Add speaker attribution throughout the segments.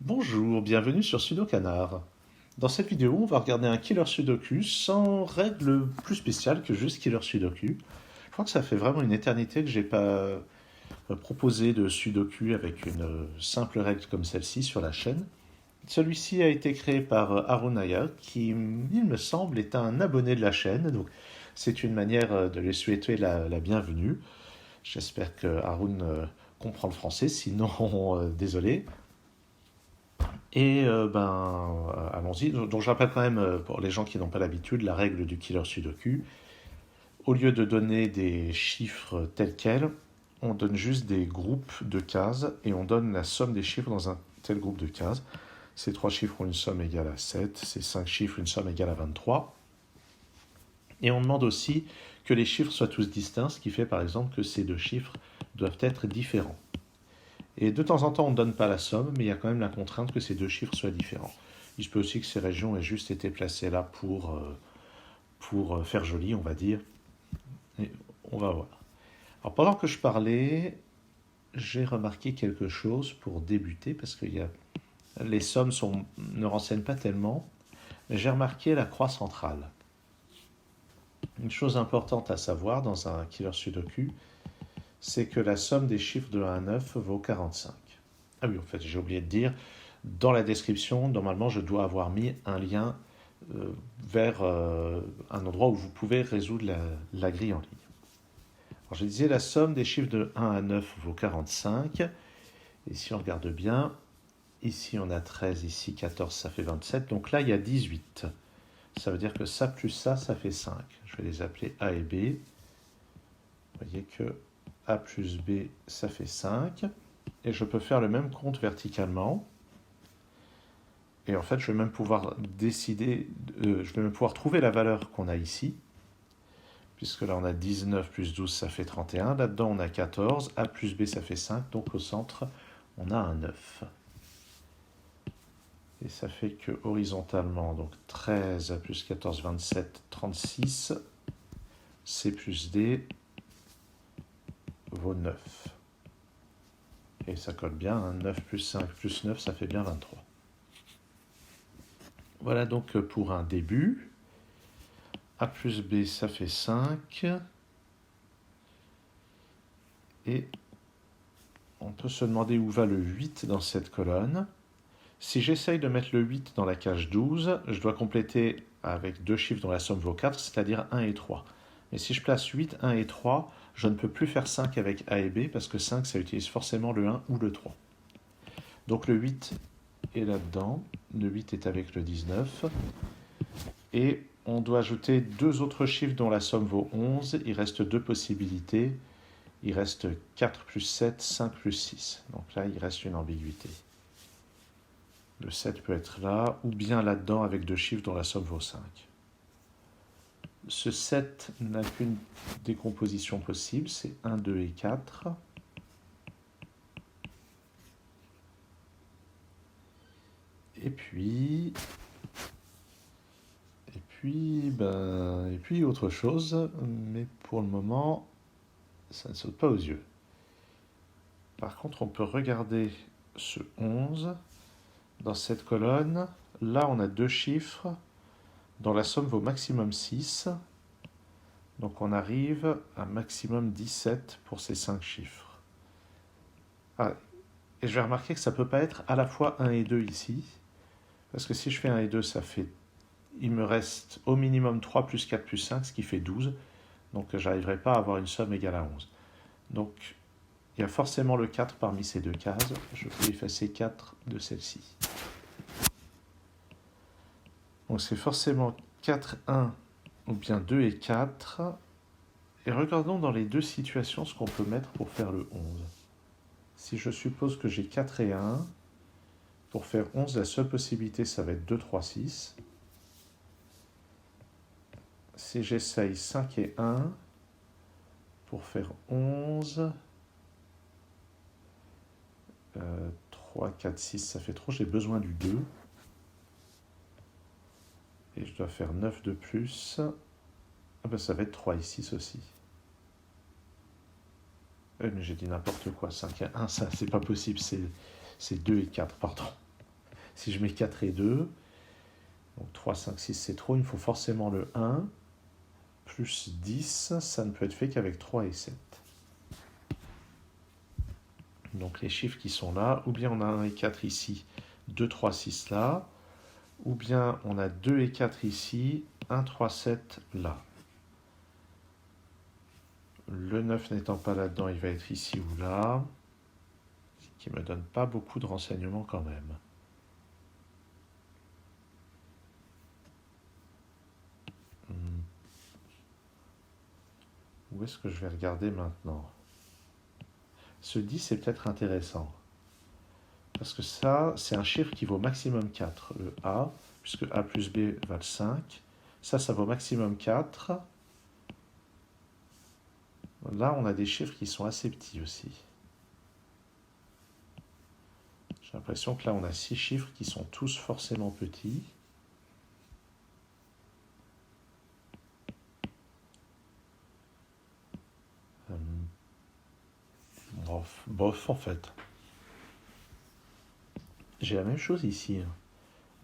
Speaker 1: Bonjour, bienvenue sur Sudokanar. Dans cette vidéo, on va regarder un killer sudoku sans règle plus spéciale que juste killer sudoku. Je crois que ça fait vraiment une éternité que j'ai pas proposé de sudoku avec une simple règle comme celle-ci sur la chaîne. Celui-ci a été créé par Arunaya, qui, il me semble, est un abonné de la chaîne, donc c'est une manière de lui souhaiter la bienvenue. J'espère que Arun comprend le français, sinon, désolé. Et allons-y. Donc je rappelle quand même, pour les gens qui n'ont pas l'habitude, la règle du killer sudoku. Au lieu de donner des chiffres tels quels, on donne juste des groupes de cases et on donne la somme des chiffres dans un tel groupe de cases. Ces 3 chiffres ont une somme égale à 7, ces 5 chiffres une somme égale à 23. Et on demande aussi que les chiffres soient tous distincts, ce qui fait par exemple que ces 2 chiffres doivent être différents. Et de temps en temps, on ne donne pas la somme, mais il y a quand même la contrainte que ces 2 chiffres soient différents. Il se peut aussi que ces régions aient juste été placées là pour faire joli, on va dire. Et on va voir. Alors pendant que je parlais, j'ai remarqué quelque chose pour débuter, parce que les sommes ne renseignent pas tellement, mais j'ai remarqué la croix centrale. Une chose importante à savoir dans un killer sudoku, c'est que la somme des chiffres de 1 à 9 vaut 45. Ah oui, en fait, j'ai oublié de dire, dans la description, normalement, je dois avoir mis un lien vers un endroit où vous pouvez résoudre la grille en ligne. Alors, je disais, la somme des chiffres de 1 à 9 vaut 45. Et si on regarde bien, ici on a 13, ici 14, ça fait 27. Donc là, il y a 18. Ça veut dire que ça plus ça fait 5. Je vais les appeler A et B. Vous voyez que A plus B, ça fait 5. Et je peux faire le même compte verticalement. Et en fait, je vais même pouvoir je vais même pouvoir trouver la valeur qu'on a ici. Puisque là, on a 19 plus 12, ça fait 31. Là-dedans, on a 14. A plus B, ça fait 5. Donc au centre, on a un 9. Et ça fait que horizontalement, donc 13 A plus 14, 27, 36. C plus D vaut 9. Et ça colle bien, hein. 9 plus 5 plus 9, ça fait bien 23. Voilà donc pour un début. A plus B, ça fait 5. Et on peut se demander où va le 8 dans cette colonne. Si j'essaye de mettre le 8 dans la cage 12, je dois compléter avec 2 chiffres dont la somme vaut 4, c'est-à-dire 1 et 3. Mais si je place 8, 1 et 3, je ne peux plus faire 5 avec A et B, parce que 5, ça utilise forcément le 1 ou le 3. Donc le 8 est là-dedans, le 8 est avec le 19, et on doit ajouter 2 autres chiffres dont la somme vaut 11, il reste 2 possibilités, il reste 4 plus 7, 5 plus 6, donc là il reste une ambiguïté. Le 7 peut être là, ou bien là-dedans avec 2 chiffres dont la somme vaut 5. Ce 7 n'a qu'une décomposition possible, c'est 1, 2 et 4. Et puis autre chose, mais pour le moment, ça ne saute pas aux yeux. Par contre, on peut regarder ce 11 dans cette colonne. Là, on a 2 chiffres dont la somme vaut maximum 6. Donc on arrive à maximum 17 pour ces 5 chiffres. Ah, et je vais remarquer que ça ne peut pas être à la fois 1 et 2 ici. Parce que si je fais 1 et 2, il me reste au minimum 3 plus 4 plus 5, ce qui fait 12. Donc je n'arriverai pas à avoir une somme égale à 11. Donc il y a forcément le 4 parmi ces 2 cases. Je peux effacer 4 de celle-ci. Donc c'est forcément 4, 1 ou bien 2 et 4. Et regardons dans les 2 situations ce qu'on peut mettre pour faire le 11. Si je suppose que j'ai 4 et 1, pour faire 11, la seule possibilité, ça va être 2, 3, 6. Si j'essaye 5 et 1, pour faire 11, 3, 4, 6, ça fait trop, j'ai besoin du 2. Et je dois faire 9 de plus. Ah ben ça va être 3 et 6 aussi. Mais j'ai dit n'importe quoi, 5 et 1, ça c'est pas possible, c'est 2 et 4, pardon. Si je mets 4 et 2, donc 3, 5, 6 c'est trop, il me faut forcément le 1, plus 10, ça ne peut être fait qu'avec 3 et 7. Donc les chiffres qui sont là, ou bien on a 1 et 4 ici, 2, 3, 6 là, ou bien on a 2 et 4 ici, 1, 3, 7 là. Le 9 n'étant pas là-dedans, il va être ici ou là, ce qui ne me donne pas beaucoup de renseignements quand même. Où est-ce que je vais regarder maintenant? Ce 10 est peut-être intéressant. Parce que ça, c'est un chiffre qui vaut maximum 4, le A, puisque A plus B valent 5. Ça vaut maximum 4. Là, on a des chiffres qui sont assez petits aussi. J'ai l'impression que là, on a 6 chiffres qui sont tous forcément petits. Bof, en fait. J'ai la même chose ici,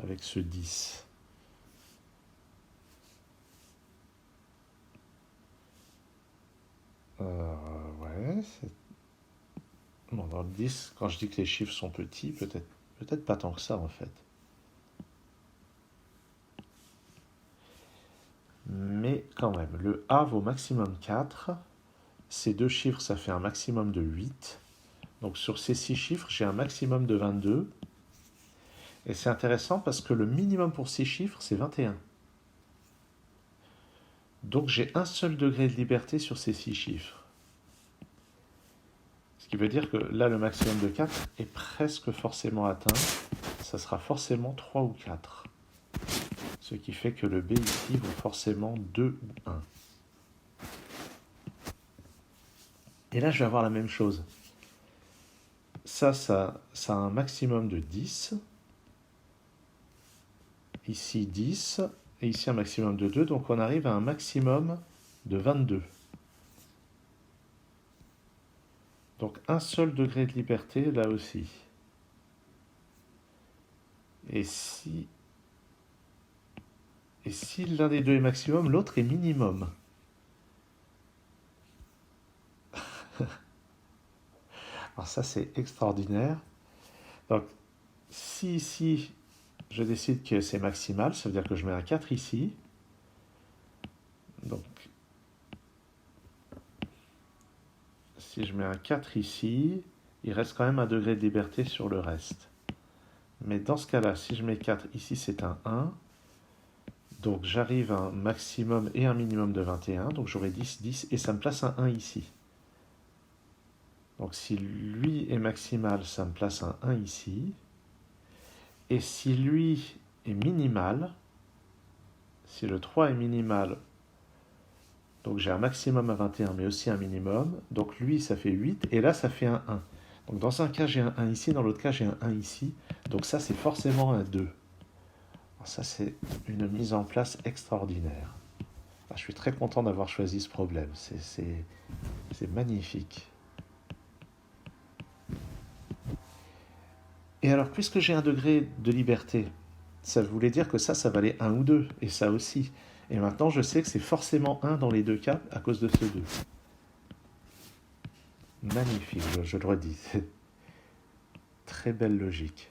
Speaker 1: avec ce 10. Ouais, c'est... Bon, dans le 10, quand je dis que les chiffres sont petits, peut-être pas tant que ça, en fait. Mais quand même, le A vaut maximum 4. Ces deux chiffres, ça fait un maximum de 8. Donc sur ces 6 chiffres, j'ai un maximum de 22. Et c'est intéressant parce que le minimum pour ces chiffres, c'est 21. Donc j'ai un seul degré de liberté sur ces 6 chiffres. Ce qui veut dire que là, le maximum de 4 est presque forcément atteint. Ça sera forcément 3 ou 4. Ce qui fait que le B ici vaut forcément 2 ou 1. Et là, je vais avoir la même chose. Ça a un maximum de 10. Ici 10. Et ici un maximum de 2. Donc on arrive à un maximum de 22. Donc un seul degré de liberté là aussi. Et si l'un des deux est maximum, l'autre est minimum. Alors ça c'est extraordinaire. Donc si ici je décide que c'est maximal, ça veut dire que je mets un 4 ici. Donc si je mets un 4 ici, il reste quand même un degré de liberté sur le reste. Mais dans ce cas-là, si je mets 4 ici, c'est un 1. Donc j'arrive à un maximum et un minimum de 21. Donc j'aurai 10, 10 et ça me place un 1 ici. Donc si lui est maximal, ça me place un 1 ici. Et si lui est minimal, si le 3 est minimal, donc j'ai un maximum à 21 mais aussi un minimum. Donc lui ça fait 8 et là ça fait un 1. Donc dans un cas j'ai un 1 ici, dans l'autre cas j'ai un 1 ici. Donc ça c'est forcément un 2. Alors ça c'est une mise en place extraordinaire. Je suis très content d'avoir choisi ce problème. C'est magnifique. Et alors, puisque j'ai un degré de liberté, ça voulait dire que ça valait 1 ou 2, et ça aussi. Et maintenant, je sais que c'est forcément 1 dans les deux cas à cause de ce 2. Magnifique, je le redis. Très belle logique.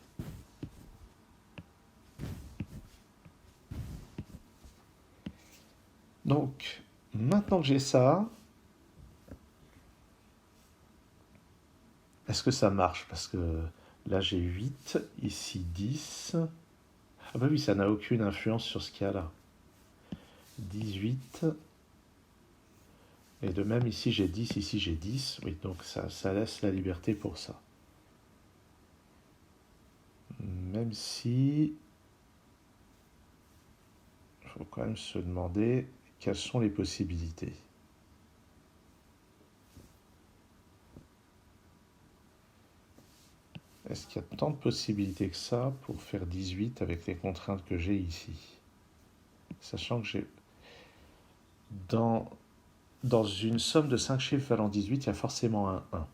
Speaker 1: Donc, maintenant que j'ai ça, est-ce que ça marche? Parce que là, j'ai 8, ici 10. Ah bah oui, ça n'a aucune influence sur ce qu'il y a là. 18. Et de même, ici j'ai 10, ici j'ai 10. Oui, donc ça laisse la liberté pour ça. Même si... il faut quand même se demander quelles sont les possibilités. Est-ce qu'il y a tant de possibilités que ça pour faire 18 avec les contraintes que j'ai ici? Sachant que j'ai... Dans une somme de 5 chiffres valant 18, il y a forcément un 1.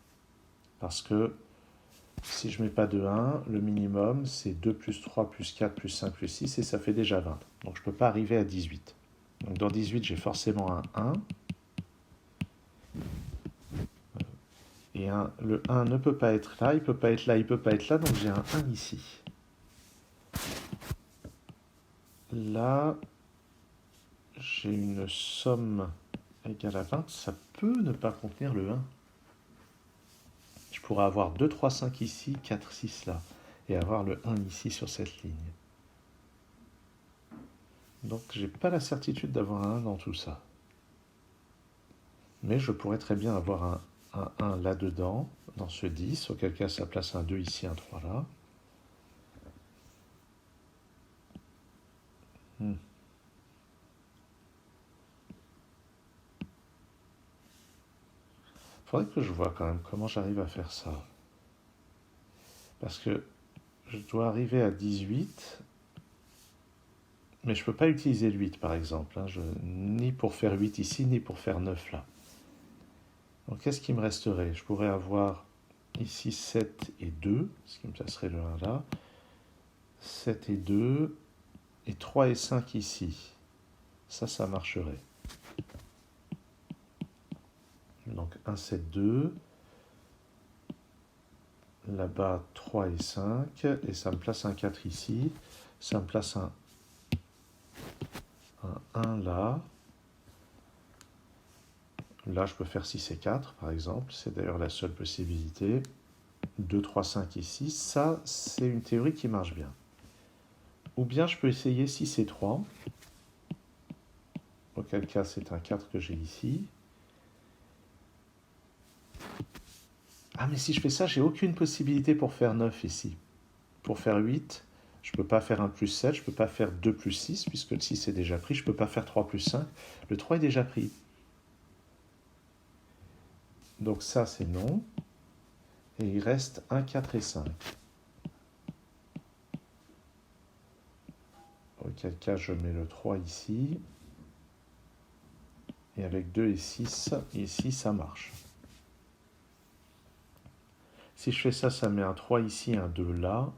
Speaker 1: Parce que Si je ne mets pas de 1, le minimum, c'est 2 plus 3 plus 4 plus 5 plus 6, et ça fait déjà 20. Donc je ne peux pas arriver à 18. Donc dans 18, j'ai forcément un 1. Et le 1 ne peut pas être là, il ne peut pas être là, il ne peut pas être là, donc j'ai un 1 ici. Là, j'ai une somme égale à 20, ça peut ne pas contenir le 1. Je pourrais avoir 2, 3, 5 ici, 4, 6 là, et avoir le 1 ici sur cette ligne. Donc j'ai pas la certitude d'avoir un 1 dans tout ça. Mais je pourrais très bien avoir un 1 là-dedans, dans ce 10, auquel cas ça place un 2 ici, un 3 là. Faudrait que je vois quand même comment j'arrive à faire ça. Parce que je dois arriver à 18, mais je ne peux pas utiliser le 8 par exemple, hein, ni pour faire 8 ici, ni pour faire 9 là. Donc qu'est-ce qui me resterait? Je pourrais avoir ici 7 et 2, ce qui me placerait le 1 là. 7 et 2, et 3 et 5 ici. Ça marcherait. Donc 1, 7, 2. Là-bas 3 et 5, et ça me place un 4 ici. Ça me place un 1 là. Là, je peux faire 6 et 4, par exemple. C'est d'ailleurs la seule possibilité. 2, 3, 5 ici. Ça, c'est une théorie qui marche bien. Ou bien, je peux essayer 6 et 3. Auquel cas, c'est un 4 que j'ai ici. Ah, mais si je fais ça, j'ai aucune possibilité pour faire 9 ici. Pour faire 8, je ne peux pas faire 1 plus 7, je ne peux pas faire 2 plus 6, puisque le 6 est déjà pris. Je ne peux pas faire 3 plus 5. Le 3 est déjà pris. Donc ça, c'est non. Et il reste 1, 4 et 5. Auquel cas, je mets le 3 ici. Et avec 2 et 6, ici, ça marche. Si je fais ça, ça met un 3 ici, un 2 là.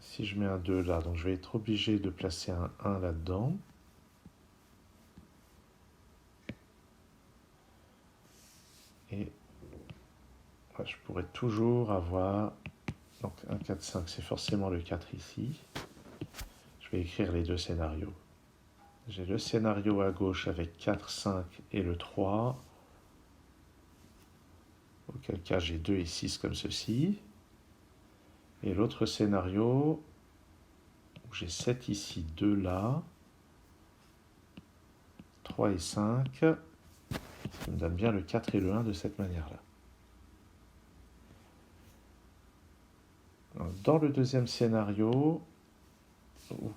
Speaker 1: Si je mets un 2 là, donc je vais être obligé de placer un 1 là-dedans. Et ouais, je pourrais toujours avoir... Donc 1, 4, 5, c'est forcément le 4 ici. Je vais écrire les deux scénarios. J'ai le scénario à gauche avec 4, 5 et le 3. Auquel cas j'ai 2 et 6 comme ceci. Et l'autre scénario, où j'ai 7 ici, 2 là, 3 et 5, qui me donne bien le 4 et le 1 de cette manière-là. Dans le deuxième scénario, ou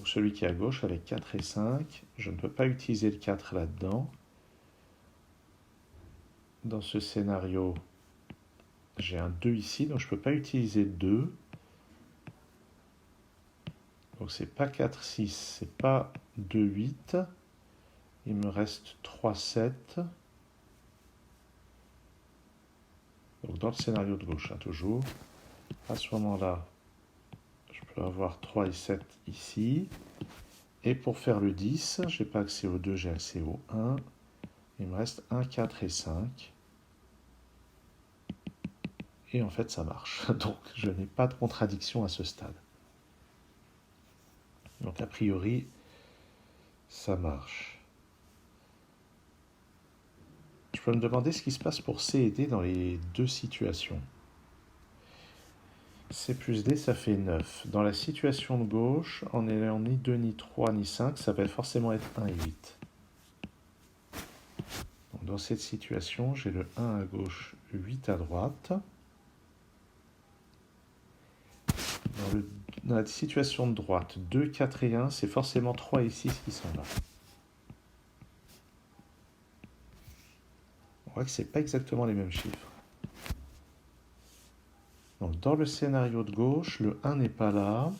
Speaker 1: celui qui est à gauche avec 4 et 5, je ne peux pas utiliser le 4 là-dedans. Dans ce scénario, j'ai un 2 ici, donc je ne peux pas utiliser 2. Donc c'est pas 4, 6, c'est pas 2, 8. Il me reste 3, 7. Donc dans le scénario de gauche, hein, toujours. À ce moment-là, je peux avoir 3 et 7 ici. Et pour faire le 10, je n'ai pas accès au 2, j'ai accès au 1. Il me reste 1, 4 et 5. Et en fait, ça marche. Donc, je n'ai pas de contradiction à ce stade. Donc, a priori, ça marche. Je peux me demander ce qui se passe pour C et D dans les deux situations. C plus D, ça fait 9. Dans la situation de gauche, en n'ayant ni 2, ni 3, ni 5, ça va forcément être 1 et 8. Donc, dans cette situation, j'ai le 1 à gauche, 8 à droite. Dans la situation de droite, 2, 4 et 1, c'est forcément 3 et 6 qui sont là. On voit que ce n'est pas exactement les mêmes chiffres. Donc dans le scénario de gauche, le 1 n'est pas là.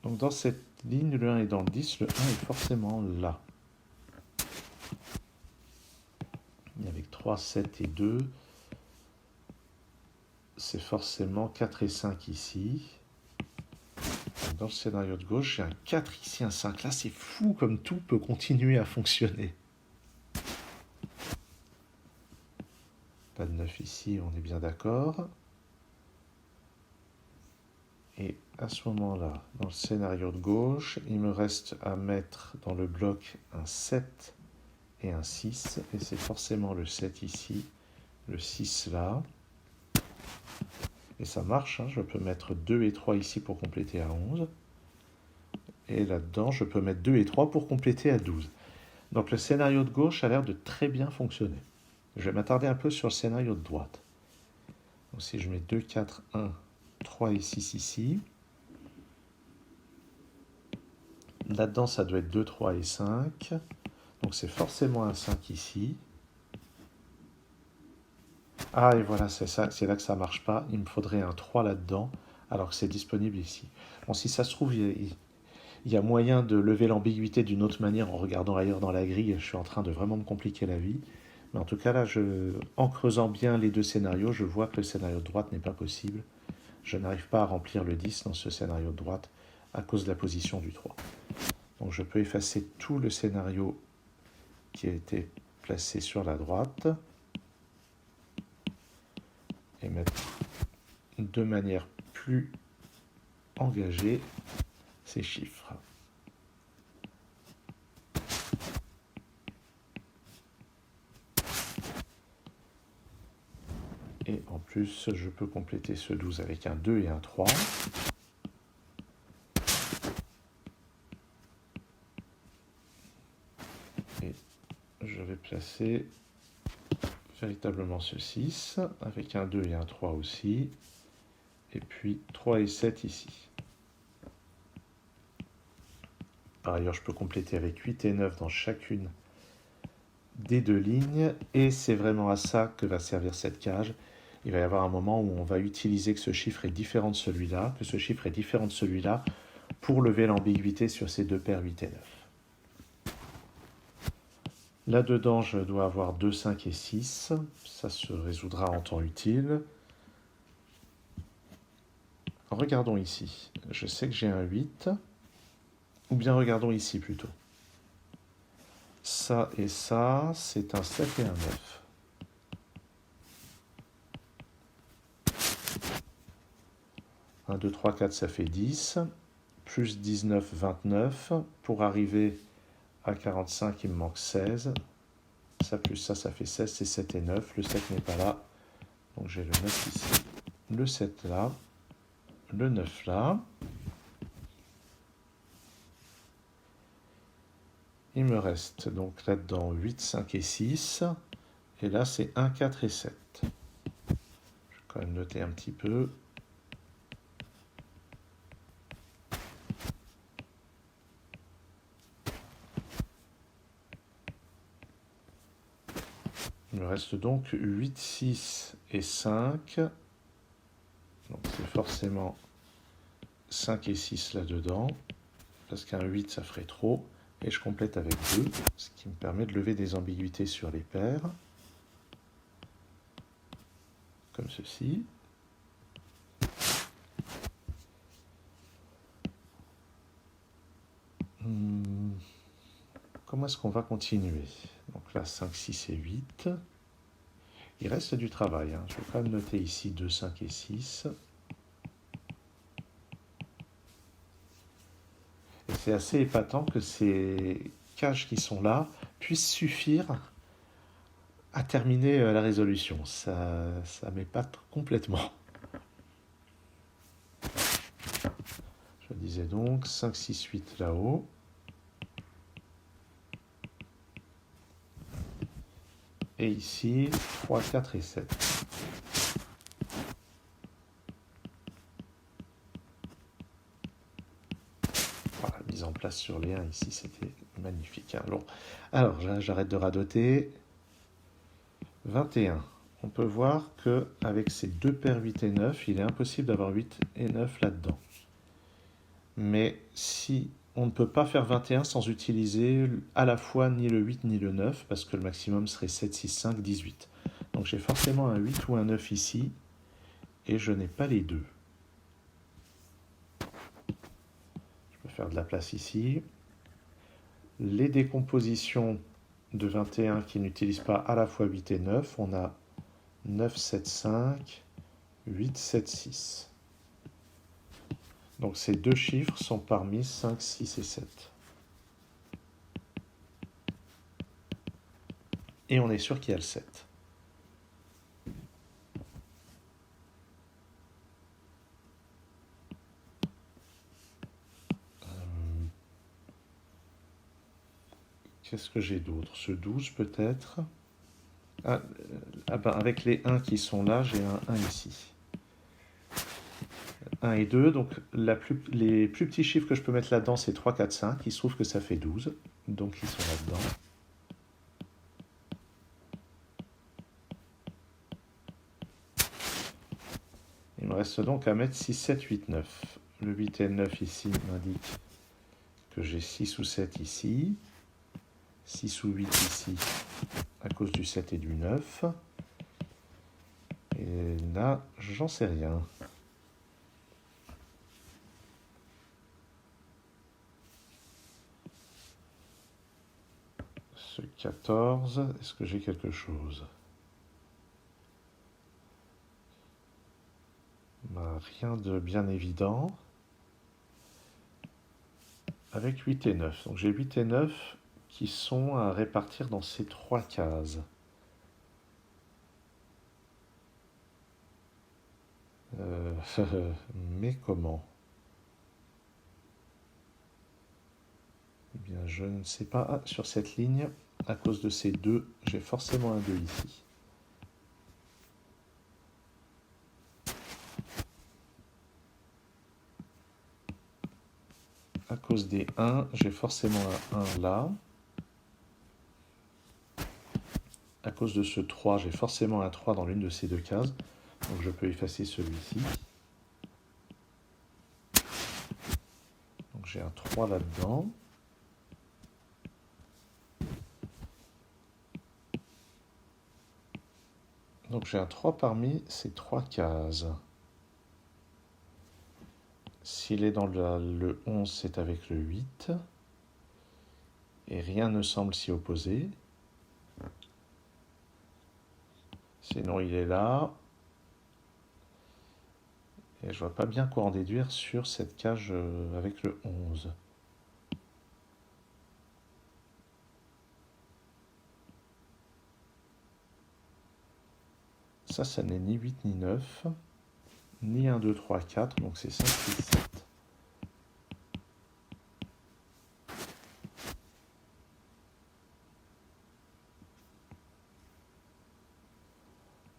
Speaker 1: Donc dans cette ligne, le 1 est dans le 10, le 1 est forcément là. Et avec 3, 7 et 2, c'est forcément 4 et 5 ici. Dans le scénario de gauche, j'ai un 4 ici, un 5. Là, c'est fou comme tout peut continuer à fonctionner. Pas de 9 ici, on est bien d'accord. Et à ce moment-là, dans le scénario de gauche, il me reste à mettre dans le bloc un 7 et un 6. Et c'est forcément le 7 ici, le 6 là. Et ça marche, hein, je peux mettre 2 et 3 ici pour compléter à 11. Et là-dedans, je peux mettre 2 et 3 pour compléter à 12. Donc le scénario de gauche a l'air de très bien fonctionner. Je vais m'attarder un peu sur le scénario de droite. Donc si je mets 2, 4, 1, 3 et 6 ici. Là-dedans, ça doit être 2, 3 et 5. Donc c'est forcément un 5 ici. Ah, et voilà, c'est ça, c'est là que ça ne marche pas. Il me faudrait un 3 là-dedans, alors que c'est disponible ici. Bon, si ça se trouve, il y a moyen de lever l'ambiguïté d'une autre manière en regardant ailleurs dans la grille. Je suis en train de vraiment me compliquer la vie. Mais en tout cas, là, en creusant bien les deux scénarios, je vois que le scénario de droite n'est pas possible. Je n'arrive pas à remplir le 10 dans ce scénario de droite à cause de la position du 3. Donc je peux effacer tout le scénario qui a été placé sur la droite et mettre de manière plus engagée ces chiffres. Et en plus, je peux compléter ce 12 avec un 2 et un 3. Et je vais placer véritablement ce 6 avec un 2 et un 3 aussi. Et puis 3 et 7 ici. Par ailleurs, je peux compléter avec 8 et 9 dans chacune des deux lignes. Et c'est vraiment à ça que va servir cette cage. Il va y avoir un moment où on va utiliser que ce chiffre est différent de celui-là, pour lever l'ambiguïté sur ces deux paires 8 et 9. Là-dedans, je dois avoir 2, 5 et 6. Ça se résoudra en temps utile. Regardons ici. Je sais que j'ai un 8. Ou bien regardons ici plutôt. Ça et ça, c'est un 7 et un 9. Un, 2, 3, 4, ça fait 10. Plus 19, 29. Pour arriver à 45, il me manque 16. Ça plus ça, ça fait 16, c'est 7 et 9. Le 7 n'est pas là. Donc j'ai le 9 ici, le 7 là, le 9 là. Il me reste donc là-dedans 8, 5 et 6. Et là, c'est 1, 4 et 7. Je vais quand même noter un petit peu. Il me reste donc 8, 6 et 5. Donc c'est forcément 5 et 6 là-dedans. Parce qu'un 8, ça ferait trop. Et je complète avec 2, ce qui me permet de lever des ambiguïtés sur les paires. Comme ceci. Comment est-ce qu'on va continuer? Donc là, 5, 6 et 8. Il reste du travail. Je vais quand même noter ici 2, 5 et 6. Et c'est assez épatant que ces cages qui sont là puissent suffire à terminer la résolution. Ça m'épate complètement. Je disais donc 5, 6, 8 là-haut. Et ici, 3, 4 et 7. Voilà, mise en place sur les 1 ici, c'était magnifique. Bon. Alors, j'arrête de radoter. 21. On peut voir qu'avec ces deux paires 8 et 9, il est impossible d'avoir 8 et 9 là-dedans. Mais si on ne peut pas faire 21 sans utiliser à la fois ni le 8 ni le 9, parce que le maximum serait 7, 6, 5, 18. Donc j'ai forcément un 8 ou un 9 ici, et je n'ai pas les 2. Je peux faire de la place ici. Les décompositions de 21 qui n'utilisent pas à la fois 8 et 9, on a 9, 7, 5, 8, 7, 6. Donc ces deux chiffres sont parmi 5, 6 et 7. Et on est sûr qu'il y a le 7. Qu'est-ce que j'ai d'autre? Ce 12 peut-être. Ben, avec les 1 qui sont là, j'ai un 1 ici. 1 et 2, donc les plus petits chiffres que je peux mettre là-dedans, c'est 3, 4, 5. Il se trouve que ça fait 12, donc ils sont là-dedans. Il me reste donc à mettre 6, 7, 8, 9. Le 8 et le 9 ici m'indiquent que j'ai 6 ou 7 ici. 6 ou 8 ici, à cause du 7 et du 9. Et là, j'en sais rien. Ce 14, est-ce que j'ai quelque chose? Ben, rien de bien évident. Avec 8 et 9. Donc j'ai 8 et 9 qui sont à répartir dans ces 3 cases. Mais comment? Eh bien, je ne sais pas. Ah, sur cette ligne, à cause de ces 2, j'ai forcément un 2 ici. À cause des 1, j'ai forcément un 1 là. À cause de ce 3, j'ai forcément un 3 dans l'une de ces deux cases. Donc je peux effacer celui-ci. Donc j'ai un 3 là-dedans. Donc j'ai un 3 parmi ces 3 cases. S'il est dans le 11, c'est avec le 8. Et rien ne semble s'y opposer. Sinon, il est là. Et je ne vois pas bien quoi en déduire sur cette cage avec le 11. Ça n'est ni 8 ni 9. Ni 1, 2, 3, 4. Donc c'est 5, 6, 7.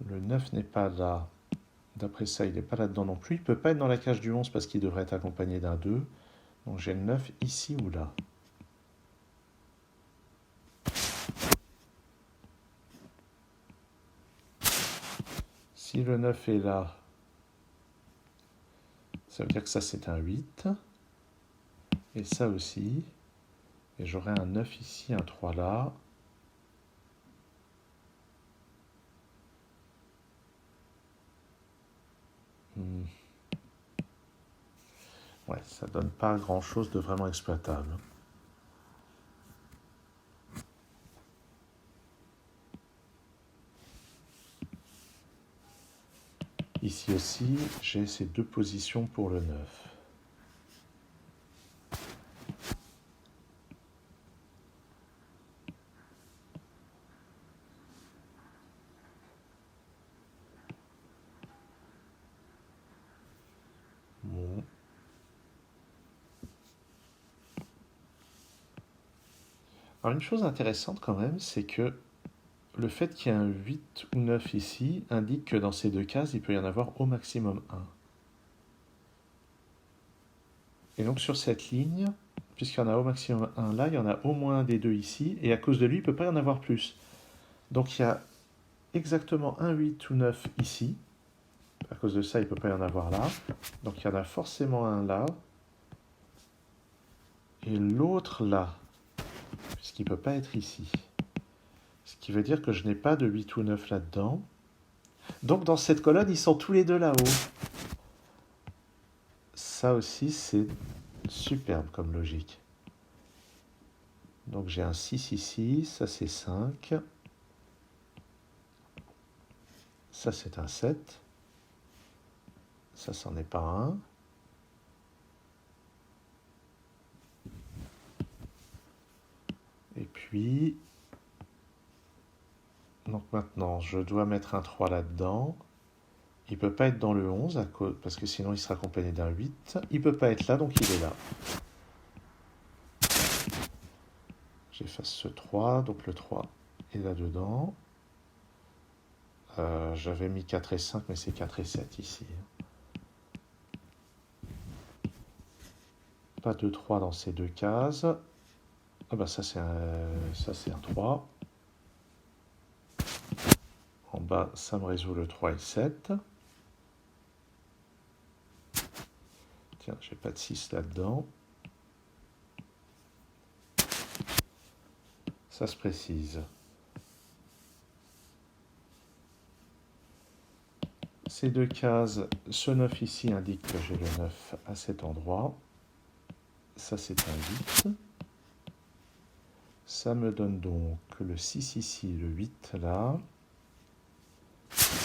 Speaker 1: Le 9 n'est pas là. D'après ça, il n'est pas là-dedans non plus. Il ne peut pas être dans la cage du 11 parce qu'il devrait être accompagné d'un 2. Donc j'ai le 9 ici ou là. Si le 9 est là, ça veut dire que ça c'est un 8. Et ça aussi. Et j'aurai un 9 ici, un 3 là. Ouais, ça donne pas grand-chose de vraiment exploitable. Ici aussi, j'ai ces deux positions pour le 9. Bon. Alors une chose intéressante quand même, c'est que le fait qu'il y ait un 8 ou 9 ici indique que dans ces deux cases, il peut y en avoir au maximum 1. Et donc sur cette ligne, puisqu'il y en a au maximum 1 là, il y en a au moins un des deux ici, et à cause de lui, il ne peut pas y en avoir plus. Donc il y a exactement un 8 ou 9 ici. À cause de ça, il ne peut pas y en avoir là. Donc il y en a forcément un là. Et l'autre là, puisqu'il ne peut pas être ici. Ce qui veut dire que je n'ai pas de 8 ou 9 là-dedans. Donc dans cette colonne, ils sont tous les deux là-haut. Ça aussi, c'est superbe comme logique. Donc j'ai un 6 ici, ça c'est 5. Ça c'est un 7. Ça, c'en est pas un. Et puis, donc maintenant, je dois mettre un 3 là-dedans. Il ne peut pas être dans le 11, parce que sinon il sera accompagné d'un 8. Il ne peut pas être là, donc il est là. J'efface ce 3, donc le 3 est là-dedans. J'avais mis 4 et 5, mais c'est 4 et 7 ici. Pas de 3 dans ces deux cases. Ah bah ça c'est un 3. En bas, ça me résout le 3 et le 7. Tiens, j'ai pas de 6 là-dedans. Ça se précise. Ces deux cases, ce 9 ici indique que j'ai le 9 à cet endroit. Ça c'est un 8. Ça me donne donc le 6 ici, le 8 là.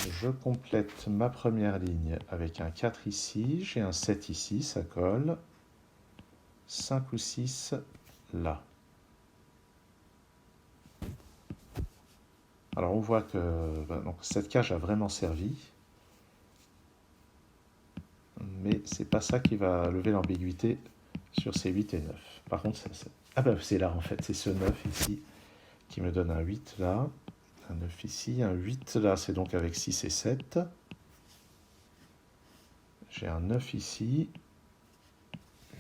Speaker 1: Je complète ma première ligne avec un 4 ici. J'ai un 7 ici, ça colle. 5 ou 6 là. Alors on voit que donc cette cage a vraiment servi. Mais c'est pas ça qui va lever l'ambiguïté sur ces 8 et 9. Par contre, ah ben c'est là en fait, c'est ce 9 ici qui me donne un 8 là, un 9 ici, un 8 là, c'est donc avec 6 et 7. J'ai un 9 ici,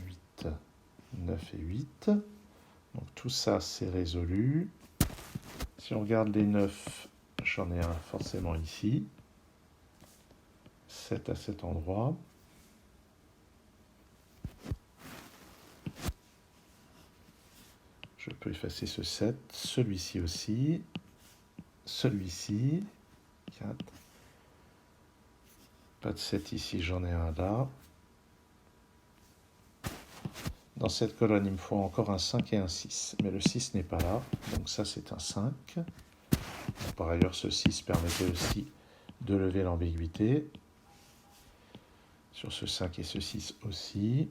Speaker 1: 8, 9 et 8. Donc tout ça c'est résolu. Si on regarde les 9, j'en ai un forcément ici, 7 à cet endroit. Je peux effacer ce 7, celui-ci aussi, celui-ci, 4. Pas de 7 ici, j'en ai un là. Dans cette colonne, il me faut encore un 5 et un 6, mais le 6 n'est pas là, donc ça c'est un 5. Par ailleurs, ce 6 permettait aussi de lever l'ambiguïté. Sur ce 5 et ce 6 aussi.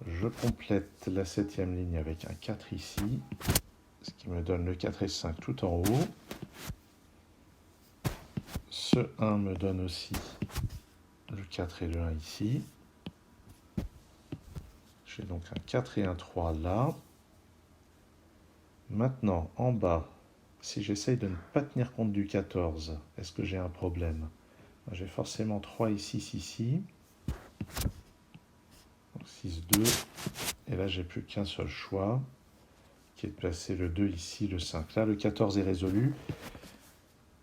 Speaker 1: Je complète la 7e ligne avec un 4 ici, ce qui me donne le 4 et 5 tout en haut. Ce 1 me donne aussi le 4 et le 1 ici. J'ai donc un 4 et un 3 là. Maintenant, en bas, si j'essaye de ne pas tenir compte du 14, est-ce que j'ai un problème? J'ai forcément 3 et 6 ici. 6, 2. Et là, j'ai plus qu'un seul choix, qui est de placer le 2 ici, le 5 là. Le 14 est résolu.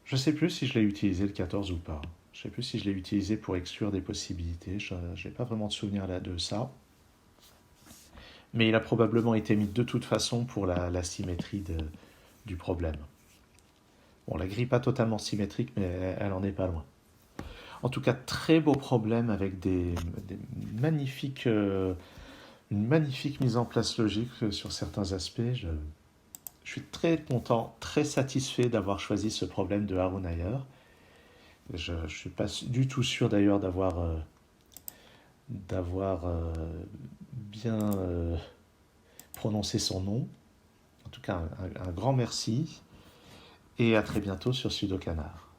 Speaker 1: Je ne sais plus si je l'ai utilisé le 14 ou pas. Je ne sais plus si je l'ai utilisé pour exclure des possibilités. Je n'ai pas vraiment de souvenir là de ça. Mais il a probablement été mis de toute façon pour la symétrie du problème. Bon, la grille pas totalement symétrique, mais elle en est pas loin. En tout cas, très beau problème avec des magnifiques, une magnifique mise en place logique sur certains aspects. Je suis très content, très satisfait d'avoir choisi ce problème de Haroun-Ayer. Je ne suis pas du tout sûr d'ailleurs d'avoir bien prononcé son nom. En tout cas, un grand merci et à très bientôt sur Sudokanar.